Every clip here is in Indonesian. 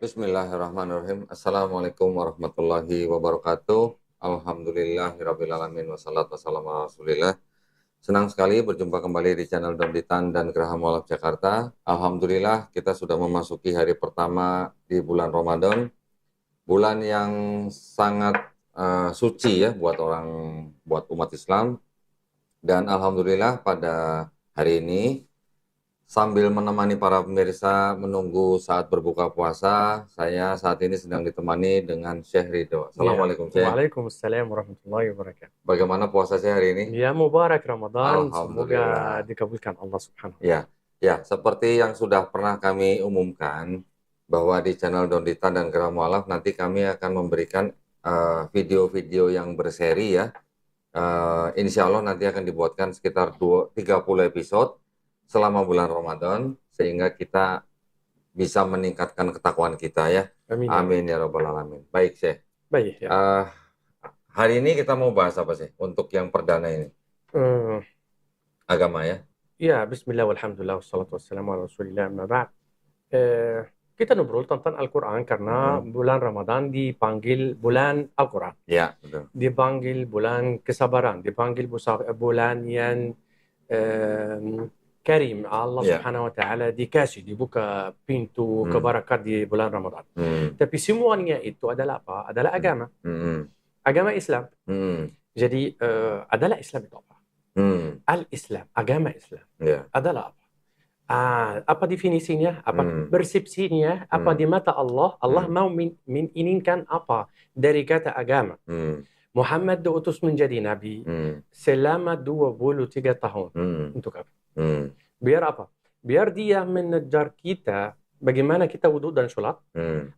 Bismillahirrahmanirrahim. Assalamualaikum warahmatullahi wabarakatuh. Alhamdulillahirrabbilalamin. Wassalatu wassalamu ala Rasulillah. Senang sekali berjumpa kembali di channel Donditan dan Geraha Mualaf Jakarta. Alhamdulillah kita sudah memasuki hari pertama di bulan Ramadan. Bulan yang sangat suci ya buat umat Islam. Dan alhamdulillah pada hari ini sambil menemani para pemirsa menunggu saat berbuka puasa, saya saat ini sedang ditemani dengan Syekh Ridho. Ya, Assalamualaikum Syekh. Waalaikumsalam warahmatullahi wabarakatuh. Bagaimana puasa Syekh hari ini? Ya, Mubarak Ramadan. Semoga Alhamdulillah. dikabulkan Allah Subhanahu wa Ya, ya, seperti yang sudah pernah kami umumkan bahwa di channel Donditan dan Geraha Mualaf nanti kami akan memberikan video-video yang berseri ya. Insya Allah nanti akan dibuatkan sekitar 30 episode selama bulan Ramadan sehingga kita bisa meningkatkan ketakwaan kita ya. Amin. Amin ya Rabbal Alamin. Baik Syekh. Baik ya. Hari ini kita mau bahas apa sih untuk yang perdana ini? Agama ya. Ya, Bismillah walhamdulillah wassalatu wassalamu ala Rasulillah amma ba'd. Kita ngobrol tentang Al-Quran karena bulan Ramadan dipanggil bulan Al-Quran. Ya, betul. Dipanggil bulan kesabaran, dipanggil bulan yang Karim, Allah Subhanahu wa Ta'ala dikasih, dibuka pintu kebarakat di bulan Ramadan. Tapi semuanya itu adalah apa? Adalah agama. Agama Islam. Jadi adalah Islam itu apa? Al-Islam, agama Islam adalah apa? Apa definisinya? Apa persepsinya? Apa di mata Allah? Allah mau menginginkan apa dari kata agama? Muhammad diutus menjadi nabi selama 23 tahun. Untuk apa? Biar apa? Biar dia mengajar kita bagaimana kita wudhu dan sholat.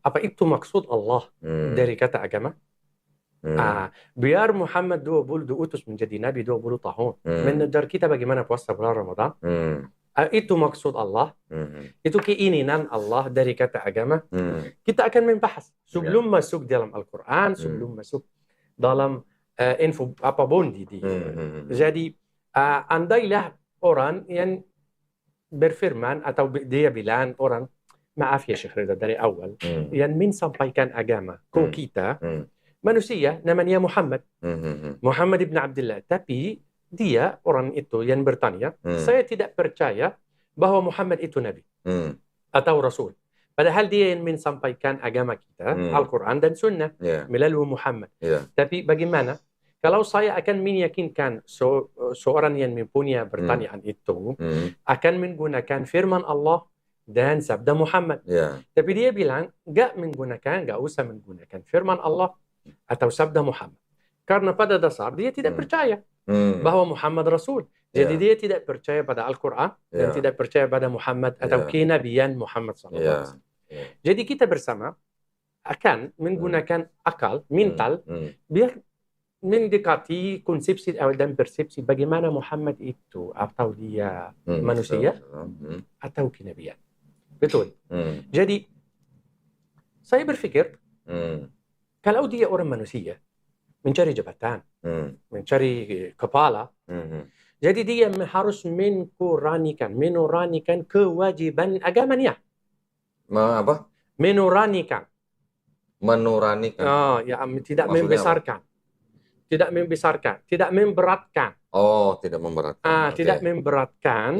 Apa itu maksud Allah dari kata agama? Biar Muhammad diutus menjadi nabi 20 tahun. Mengajar kita bagaimana puasa bulan Ramadan. Itu maksud Allah. Itu keinginan Allah dari kata agama. Kita akan membahas sebelum masuk dalam Al-Quran, sebelum masuk dalam info apapun di jadi andailah orang yang berfirman atau dia bilang orang maaf ya Syekh Ridha dari awal yang menyampaikan agama ke kita manusia namanya Muhammad Muhammad ibn Abdullah, tapi dia orang itu yang bertanya saya tidak percaya bahwa Muhammad itu nabi atau rasul. Padahal dia yang menyampaikan agama kita, Al-Quran dan Sunnah, melalui Muhammad. Tapi bagaimana? Kalau saya akan meyakinkan seorang yang mempunyai pertanyaan itu, akan menggunakan firman Allah dan sabda Muhammad. Tapi dia bilang, nggak usah menggunakan firman Allah atau sabda Muhammad. Karena pada dasar dia tidak percaya bahwa Muhammad Rasul. Jadi dia tidak percaya pada Al-Quran dan tidak percaya pada Muhammad atau kenabian Muhammad SAW. Jadi kita bersama akan menggunakan akal, mental, biar mendekati konsepsi dan persepsi bagaimana Muhammad itu, atau dia manusia atau kenabian. Betul. Jadi saya berpikir kalau dia orang manusia mencari jabatan, mencari kepala, jadi dia harus menuranikan kewajiban agamanya. Apa? Menuranikan. Ya, tidak membesarkan. Apa? Tidak membesarkan, tidak memberatkan. Oh, tidak memberatkan. Tidak memberatkan,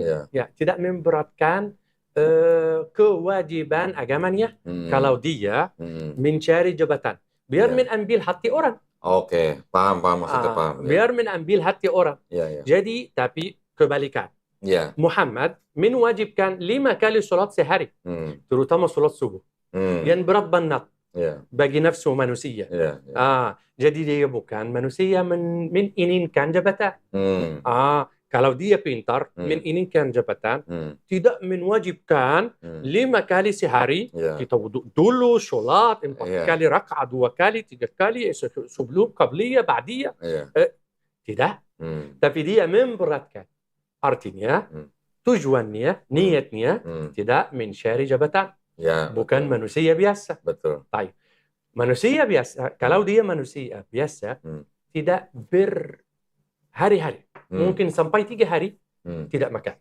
tidak memberatkan kewajiban agamanya kalau dia mencari jabatan. Biar mengambil hati orang. Oke, paham maksudnya paham. Biar mengambil hati orang. Jadi, tapi kebalikan. Muhammad mewajibkan 5 kali sholat sehari, terutama sholat subuh. Yang berat banget bagi nafsu manusia. Jadi dia bukan manusia menginginkan jabatan. Kalau dia pintar menginginkan jabatan, tidak mewajibkan 5 kali sehari. Kita wudhu dulu, sholat 4 kali rakaat, 2 kali, 3 kali sebelum qabliyah, ba'diyah. Tidak. Tapi dia memberatkan. Artinya tujuannya, niatnya tidak mencari jabatan. Bukan manusia biasa. Betul. Manusia biasa, kalau dia manusia biasa, tidak berhari-hari. Mungkin sampai 3 hari tidak makan.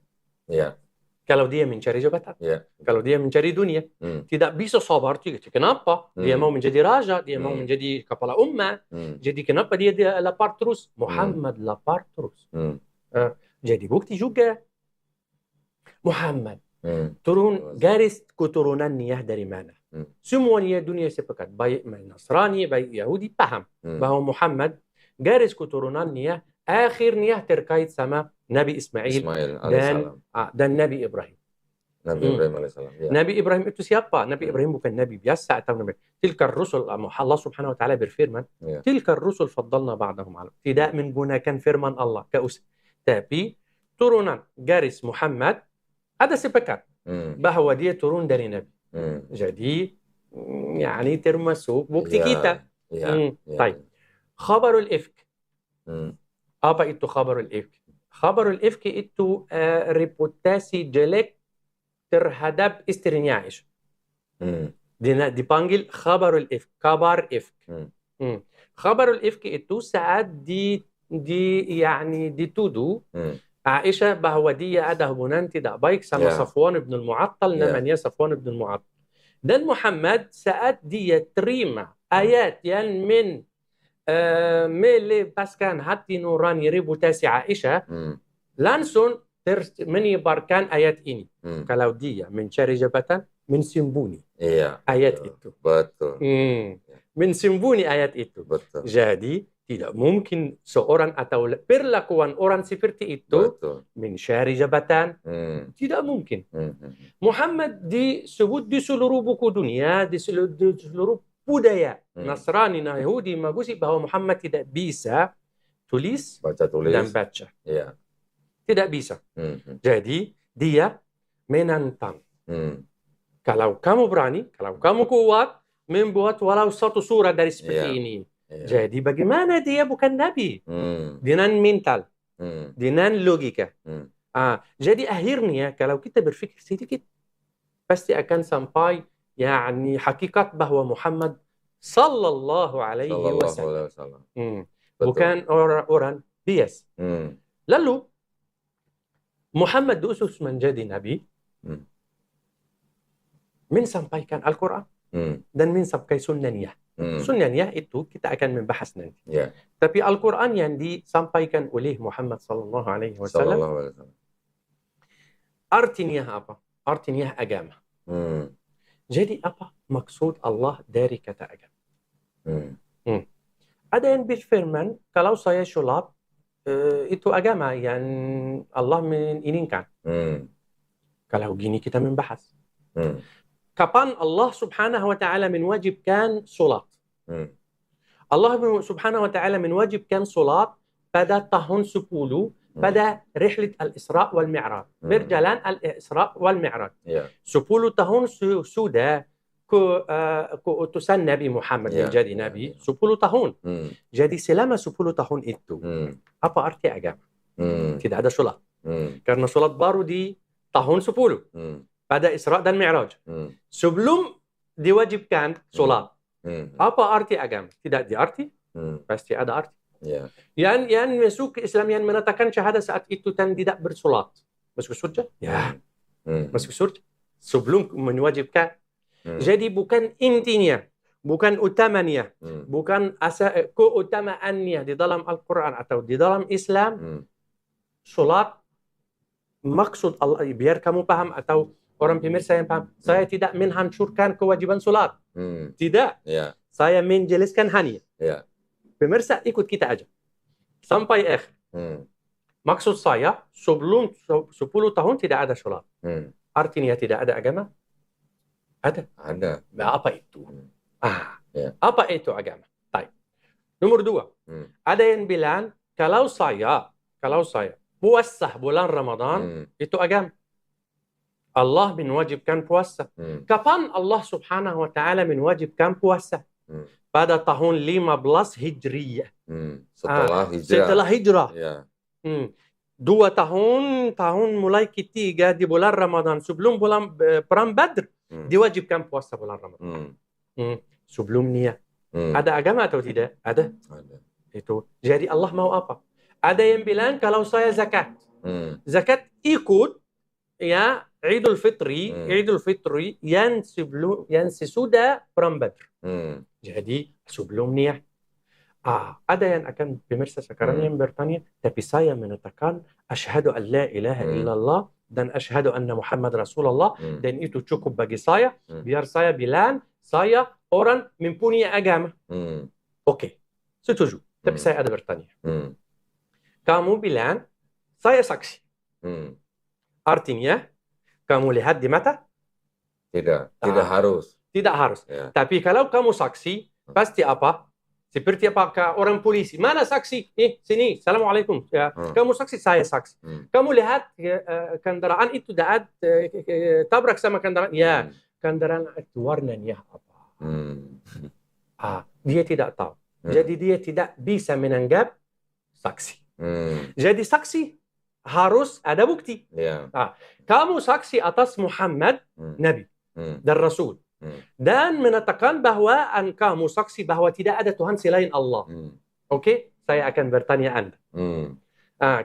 Kalau dia mencari jabatan, kalau dia mencari dunia, tidak bisa sabar. Kenapa? Dia mau menjadi raja, dia mau menjadi kepala umat. Jadi kenapa dia lapar terus? Muhammad lapar terus. Jadi bukti juga Muhammad turun garis keturunan niat dari mana? Semuanya dunia sepakat, baik Nasrani, baik Yahudi, paham bahwa Muhammad garis keturunan niat akhirnya terkait sama Nabi Ismail dan Nabi Ibrahim. Nabi Ibrahim alaihissalam. Ya. Nabi Ibrahim itu siapa? Nabi Ibrahim bukan Nabi biasa atau Nabi. Tilkar rusul, Allah subhanahu wa ta'ala berfirman, tilkar rusul faddalna ba'dahum ala. Tidak menggunakan firman Allah. Tapi turunan garis Muhammad ada sepakat bahwa dia turun dari Nabi. Jadi, yani termasuk bukti kita. Baik. Khabarul ifk. Apa itu khabarul ifk? Khabarul ifk itu reputasi jelek terhadap istrinya Aisyah. Dipanggil khabarul ifk, kabar ifk. Khabarul ifk itu saat yani dituduh Aisyah bahwa dia ada hubungan tidak baik sama Safwan ibn al-Mu'attal, namanya Safwan ibn al-Mu'attal. Dan Muhammad saat dia terima ayat yang melepaskan hati nurani reputasi Aisyah, langsung menyebarkan ayat ini. Kalau dia mencari jabatan, mensembunyi ayat itu. Betul. Mensembunyi ayat itu. Betul. Jadi tidak mungkin seorang atau perlakuan orang seperti itu mencari jabatan. Tidak mungkin. Muhammad disebut di seluruh buku dunia, di seluruh budaya Nasrani, Yahudi, Majusi bahwa Muhammad tidak bisa tulis dan baca. Tidak bisa. Jadi dia menantang. Kalau kamu berani, kalau kamu kuat membuat walau satu surah dari seperti ini. Jadi bagaimana dia bukan Nabi? Dengan mental, dengan logika. Jadi akhirnya kalau kita berpikir sedikit, pasti akan sampai yani hakikat bahwa Muhammad sallallahu alaihi wasallam bukan orang bias. Lalu Muhammad diutus menjadi Nabi, mensampaikan Al-Quran dan mensampaikan sunnahnya. Sunnahnya itu kita akan membahas nanti. Tapi Al-Quran yang disampaikan oleh Muhammad sallallahu alaihi wasallam artinya apa? Artinya agama. Jadi apa maksud Allah dari kata agama? Ada yang berfirman, kalau saya sholat, itu agama yang Allah menginginkan. Kalau gini kita membahas. Kapan Allah subhanahu wa ta'ala menwajibkan sholat? Allah subhanahu wa ta'ala menwajibkan sholat pada tahun 10 pada rihlat al-Isra wal Mi'raj. Berjalan al-Isra wal Mi'raj. 10 tahun sudah keutusan Nabi Muhammad menjadi Nabi. 10 tahun. Jadi selama 10 tahun itu, apa arti agama? Tidak ada sholat. Karena sholat baru di tahun 10. Pada Isra dan Mi'raj. Sebelum diwajibkan sholat. Apa arti agama? Tidak diarti? Pasti ada arti. Yang masuk ke Islam yang menetapkan syahadat saat itu dan tidak bersolat masuk surga? Masuk surga. Sebelum menwajibkan. Jadi bukan intinya, bukan utamanya, bukan keutamaannya di dalam Al-Quran atau di dalam Islam. Solat maksud Allah, biar kamu paham atau orang pemirsa yang paham, saya tidak menghancurkan kewajiban solat. Tidak. Saya menjelaskan hanya. Pemirsa ikut kita aja sampai akhir. Maksud saya sebelum 10 tahun tidak ada sholat. Artinya tidak ada agama? Ada. Apa itu? Apa itu agama? Baik. Nomor 2. Ada yang bilang kalau saya puasa bulan Ramadan itu agama. Allah menwajibkan puasa. Kapan Allah subhanahu wa ta'ala menwajibkan puasa? Pada tahun 15 Hijriyah. Setelah hijrah. 2 tahun mulai ketiga di bulan Ramadan. Sebelum bulan Perang Badr. Diwajibkan puasa bulan Ramadan. Sebelumnya. Ada agama atau tidak? Ada. Itu. Jadi Allah mau apa? Ada yang bilang kalau saya zakat. Zakat ikut ya Idul Fitri yang sesudah perang Badr. Jadi sebelumnya ada yang akan pemirsa sekarang yang bertanya, tapi saya menyatakan asyhadu an la ilaha illallah dan asyhadu anna Muhammad Rasulullah dan itu cukup bagi saya biar saya bilang saya orang mempunyai agama. Oke, setuju. Tapi saya ada bertanya. Kamu bilang saya saksi. Artinya kamu lihat di mata? Tidak harus. Tidak harus. Ya. Tapi kalau kamu saksi, pasti apa? Seperti apakah orang polisi? Mana saksi? Sini. Assalamualaikum. Ya. Kamu saksi, saya saksi. Kamu lihat kendaraan itu tabrak sama kendaraan. Ya, kendaraan itu warnanya apa? Dia tidak tahu. Jadi dia tidak bisa menanggap saksi. Jadi saksi harus ada bukti. Kamu saksi atas Muhammad, Nabi dan Rasul. Dan menatakan bahwa kamu saksi bahwa tidak ada Tuhan selain Allah. Oke? Saya akan bertanya Anda.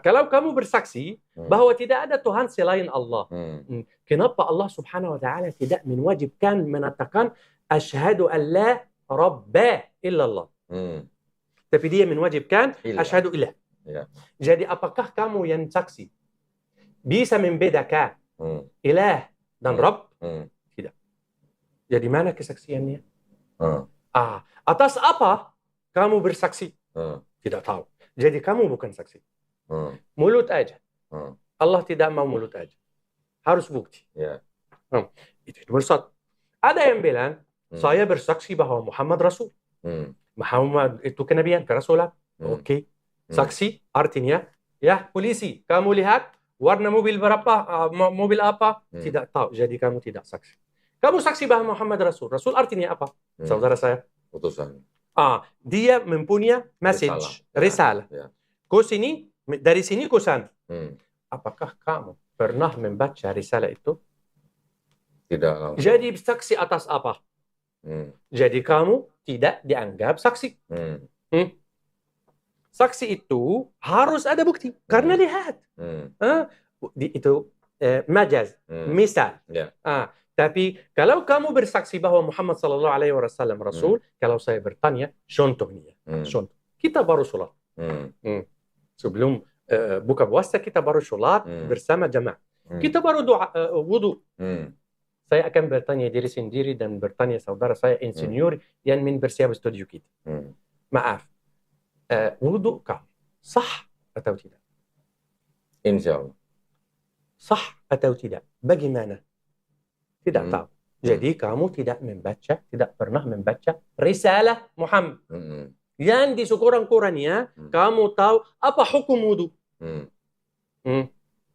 Kalau kamu bersaksi bahwa tidak ada Tuhan selain Allah, kenapa Allah Subhanahu wa Ta'ala tidak mewajibkan menatakan asyhadu an la rabba illallah? Tapi dia mewajibkan asyhadu ilah. Jadi apakah kamu yang saksi bisa membedakan ilah dan Rabb? Tidak. Jadi mana kesaksiannya? Atas apa kamu bersaksi? Tidak tahu. Jadi kamu bukan saksi. Mulut aja. Allah tidak mau mulut aja. Harus bukti. Itu nomor satu. Ada yang bilang, saya bersaksi bahwa Muhammad Rasul. Muhammad itu kenabian, kerasulan. Oke. Saksi artinya, ya polisi, kamu lihat warna mobil berapa, mobil apa? Tidak tahu. Jadi kamu tidak saksi. Kamu saksi bahwa Muhammad Rasul. Rasul artinya apa? Saudara saya. Utusan. Dia mempunyai message, risalah. Dari sini ke sana. Apakah kamu pernah membaca risalah itu? Tidak langsung. Jadi saksi atas apa? Jadi kamu tidak dianggap saksi. Saksi itu harus ada bukti. Karena lihat. Itu majaz, misal. Tapi kalau kamu bersaksi bahwa Muhammad sallallahu alaihi wasallam Rasul, kalau saya bertanya, contohnya, kita baru sholat. Sebelum buka puasa kita baru sholat bersama jamaah. Kita baru wudu. Saya akan bertanya diri sendiri dan bertanya saudara saya insinyur yang bersiap studio kita. Maaf, wudu kamu sah atau tidak? Insya Allah. Sah atau tidak? Bagaimana? Tidak tahu. Jadi kamu tidak membaca, tidak pernah membaca risalah Muhammad. Yang di sekurang-kurangnya kamu tahu apa hukum wudu.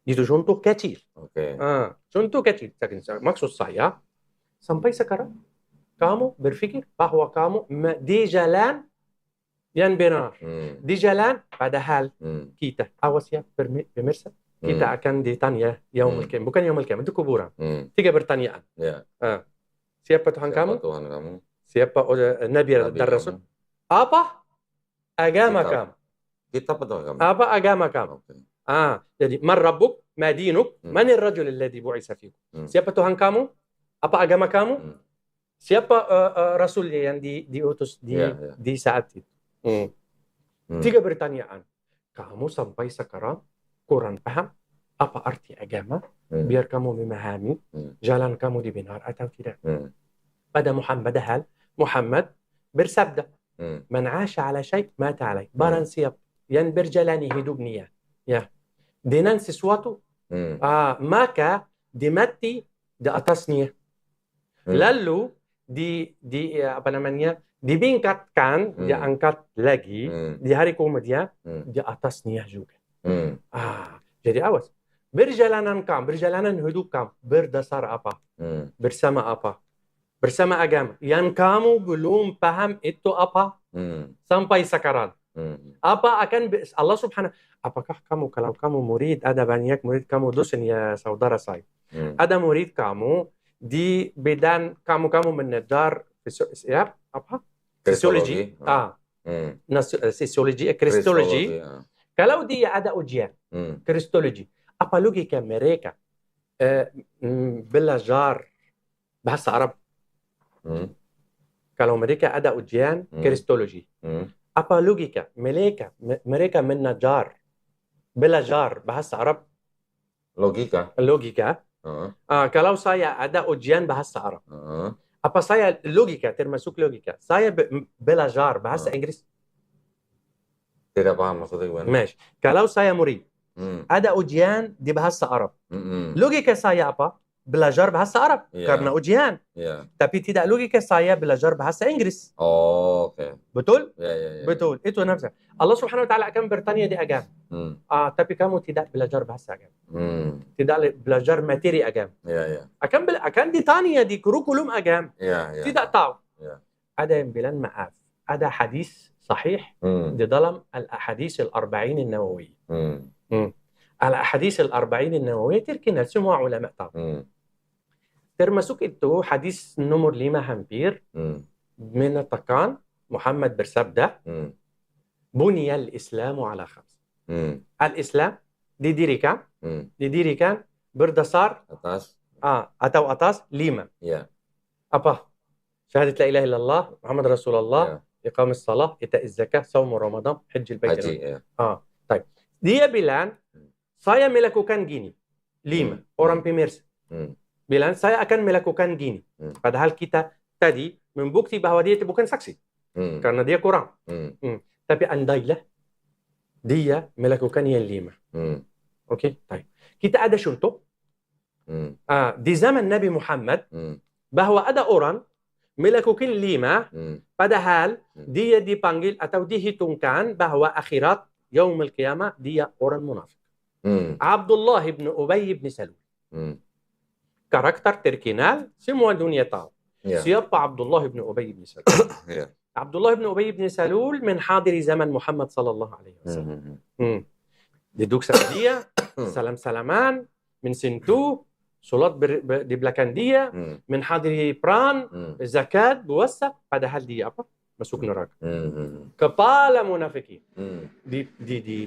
Itu contoh kecil. Contoh kecil. Maksud saya, sampai sekarang kamu berpikir bahwa kamu di jalan yang benar. Di jalan, padahal kita, awas ya pemirsa, kita akan ditanya yaumul qiyamah. Bukan yaumul qiyamah, itu kuburan. 3 pertanyaan. Siapa Tuhan kamu? Siapa Nabi dan Rasul? Apa agama kamu? Kitab atau agama? Apa agama kamu? Jadi man rabbuk, ma dinuk, man ar-rajul alladhi bu'itsa fikum. Siapa Tuhan kamu? Apa agama kamu? Siapa rasulnya yang diutus di saat itu? 3 pertanyaan. Kamu sampai sekarang kurang paham apa arti agama, biar kamu memahami jalan kamu dibenar atau tidak. Pada Muhammad bersabda, man 'asha 'ala syai' mata 'alai. Barang siapa yang berjalani hidupnya dengan sesuatu, maka dimati di atasnya. Lalu dibingkatkan, diangkat lagi di hari kemudian di atasnya juga. Jadi awas. Perjalanan hidup kamu berdasar apa? Bersama apa? Bersama agama. Yang kamu belum paham itu apa? Sampai sekarang. Apa akan Allah Subhanahu? Apakah kamu, kalau kamu murid, ada banyak murid kamu dosen ya saudara saya. Ada murid kamu di bidang kamu menedar fisiologi. Fisiologi, kristologi. Kalau dia ada ujian kristologi, apa logika mereka belajar bahasa Arab. Kalau mereka ada ujian kristologi, apa logika mereka menajar belajar bahasa Arab? Logika. Kalau saya ada ujian bahasa Arab, apa saya logika, termasuk logika, saya belajar bahasa Inggris? Tidak paham maksudnya gimana? Mesh. Kalau saya murid, ada ujian di bahasa Arab. Logika saya apa? Belajar bahasa Arab karena ujian. Tapi tidak logika saya belajar bahasa Inggris. Oke. Betul? Ya. Betul. Itu nafsa. Allah Subhanahu wa taala akan bertanya di agama. Tapi kamu tidak belajar bahasa agama. Tidak belajar materi agama. Akan ditanya di kurikulum agama. Tidak tahu. Ada yang bilang maaf. Ada hadis sahih di dalam al-ahadits al-arba'in an-nawawi. Al-ahadits al-arba'in an-nawawi terkenal, semua ulama tahu. Termasuk itu hadis nomor 5 hampir menyatakan Muhammad bersabda, Buniyal Islamu ala khams. Al-Islam didirikan berdasar atas 5. Apa? Syahadat la ilaha illallah, Muhammad Rasulullah, iqamis salah, ita'iz zakah, saum Ramadan, hajjil bait. Baik. Dia bilang, saya melakukan gini. 5. Orang pemirsa. Bilang, saya akan melakukan gini. Padahal kita tadi membukti bahwa dia itu bukan saksi. Karena dia kurang. Tapi andailah dia melakukan yang 5. Oke? Baik. Kita ada contoh. Di zaman Nabi Muhammad, bahwa ada orang melakukan 5, padahal dia dipanggil atau dihitungkan bahwa akhirat yaumul qiyamah dia orang munafik. Abdullah ibn Ubay ibn Salul. Karakter terkenal, semua dunia tahu. Siapa Abdullah ibn Ubay ibn Salul? Abdullah ibn Ubay ibn Salul من حاضر zaman Muhammad sallallahu alaihi wasallam. Duduk sama dia, salam-salaman, mensentuh, solat di belakang dia, menghadiri peran, zakat, puasa, padahal dia apa? Masuk neraka. Kepala munafikin.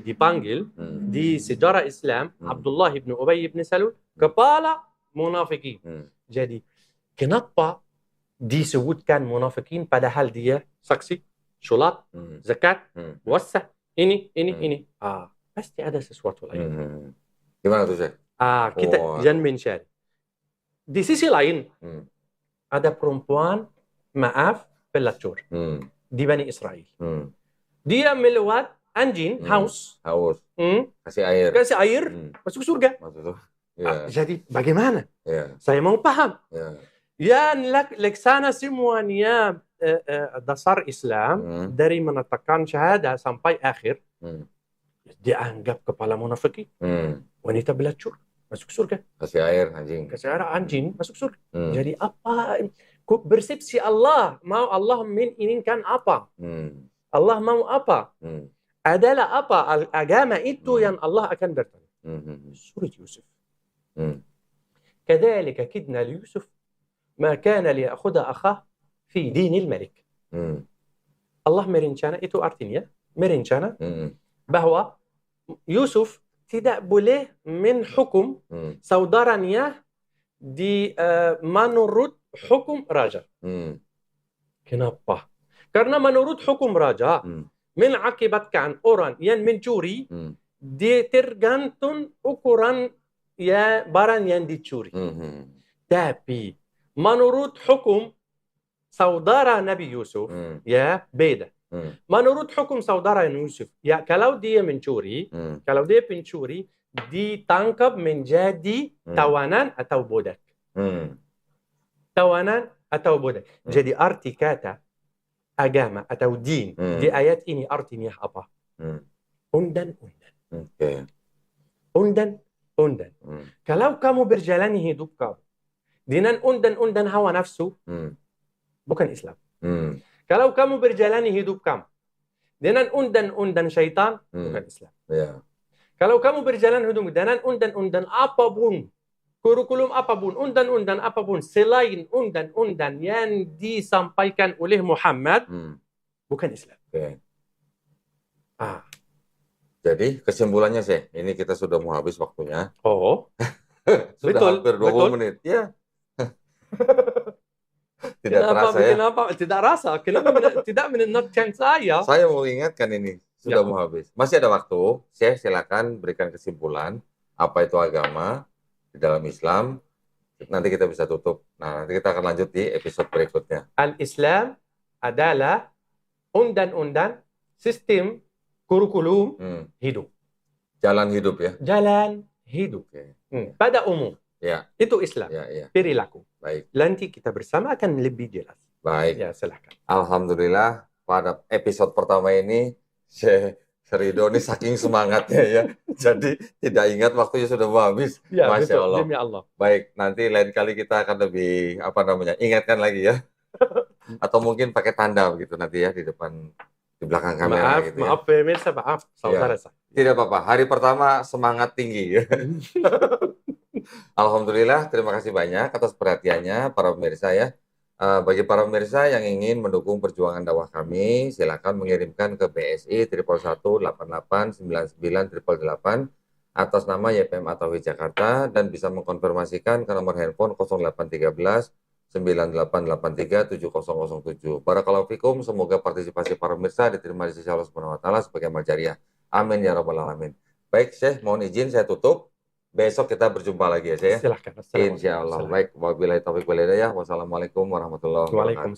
Dipanggil di sejarah Islam Abdullah ibn Ubay ibn Salul kepala munafikin. Jadi kenapa disebutkan munafikin padahal dia saksi, solat, zakat, puasa, ini. Pasti ada sesuatu lain. Gimana tuh, Syekh? Kita jangan mencari. Di sisi lain, ada perempuan, maaf, pelacur di Bani Israel. Dia melewat anjing, haus. Kasih air, masuk surga. Jadi bagaimana? Saya mau paham. Yang laksana semuanya dasar Islam dari menetapkan syahadah sampai akhir, dianggap kepala munafik. Wanita belacur masuk surga. Kasih air anjing masuk surga. Jadi apa persepsi Allah? Mau Allah menginginkan apa? Allah mau apa? Adalah apa? Agama itu yang Allah akan bertanya. Surah Yusuf. كذلك كدنا ليوسف ما كان ليأخذ أخاه في دين الملك. Allah merencana, itu artinya merencana bahwa Yusuf tidak boleh menhukum saudaranya di menurut hukum raja. Kenapa? Karena menurut hukum raja mengakibatkan orang yang mencuri dia tergantung ukuran ya barang yang dicuri. Tapi menurut hukum saudara Nabi Yusuf ya beda. Menurut hukum saudara Yusuf, ya kalau dia mencuri, ditangkap menjadi tawanan atau budak. Tawanan atau budak. Jadi arti kata agama atau din di ayat ini artinya apa? Undan-undan. Undan-undan. Kalau kamu berjalan hidup kamu dengan undan-undan hawa nafsu, bukan Islam. Kalau kamu berjalani hidup kamu dengan undan-undan syaitan, bukan Islam. Kalau kamu berjalan hidup dengan undan-undan apapun, kurikulum apapun, undan-undan apapun, selain undan-undan yang disampaikan oleh Muhammad, bukan Islam. Jadi kesimpulannya sih, ini kita sudah mau habis waktunya. Sudah Betul, hampir 20 betul. menit. Ya. Tidak terasa ya. Kenapa tidak rasa? Kenapa tidak mengingatkan saya? Saya mau ingatkan ini. Ya, Sudah mau habis. Masih ada waktu. Syekh silakan berikan kesimpulan. Apa itu agama di dalam Islam. Nanti kita bisa tutup. Nah, nanti kita akan lanjut di episode berikutnya. Al-Islam adalah undang-undang sistem kurikulum hidup. Jalan hidup ya. Jalan hidup. Oke. Pada umum. Ya. Itu Islam. Ya. Perilaku. Baik. Nanti kita bersama akan lebih jelas. Baik. Ya, silahkan. Alhamdulillah pada episode pertama ini Syekh Ridho ini saking semangatnya ya. Jadi tidak ingat waktunya sudah mau habis. Ya, Masya betul. Allah. Demi Allah. Baik, nanti lain kali kita akan lebih ingatkan lagi ya. Atau mungkin pakai tanda begitu nanti ya di belakang kamera gitu ya. Maaf pemirsa, maaf saudara saya. Tidak apa-apa. Hari pertama semangat tinggi ya. Alhamdulillah, terima kasih banyak atas perhatiannya para pemirsa ya. Bagi para pemirsa yang ingin mendukung perjuangan dakwah kami, silakan mengirimkan ke BSI 111889988 atas nama YPM Tauhid Jakarta dan bisa mengkonfirmasikan ke nomor handphone 0813 9883 7007. Barakallahu fikum, semoga partisipasi para pemirsa diterima di sisi Allah Subhanahu wa taala sebagai amal jariah. Amin ya rabbal alamin. Baik, Syekh, mohon izin saya tutup. Besok kita berjumpa lagi ya, Syekh. Silahkan. Insya Allah. Baik, wabillahi taufiq wal hidayah. Wassalamualaikum warahmatullahi wabarakatuh.